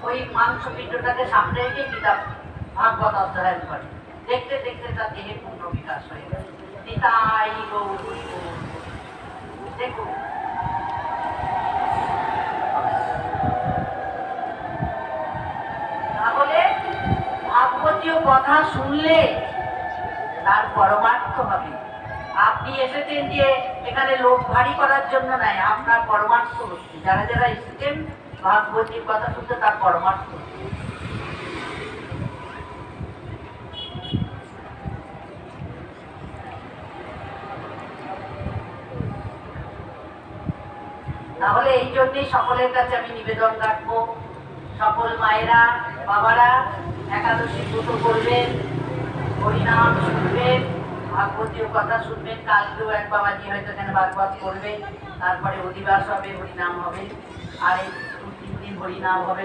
ওই মাংস পিণ্ডটাকে সামনে রেখে গীতা ভাগবত অধ্যয়ন করে। দেখতে দেখতে তার দেহে পূর্ণ বিকাশ হয়ে গেল। নিতাই গৌর। দেখুন, তাহলে ভাগবতীয় কথা শুনলে তার পরমার্থ হবে। আপনি এসেছেন যে এখানে লোক ভারী করার জন্য নয়, আপনার পরমার্থ হচ্ছে। যারা যারা এসেছেন ভাগবতীর কথা শুনতে, তার পরমার্থ হচ্ছে। তাহলে এই জন্যই সকলের কাছে আমি নিবেদন রাখবো, সকল মায়েরা বাবারা একাদশী ব্রত করবেন, হরিনাম শুনবেন, ভাগবতীয় কথা শুনবেন। কালকেও এক বাবাজি হয়তো এখানে ভাগবত করবে, তারপরে অধিবাস হবে, হরিনাম হবে, আর এই 2-3 দিন হরিনাম হবে।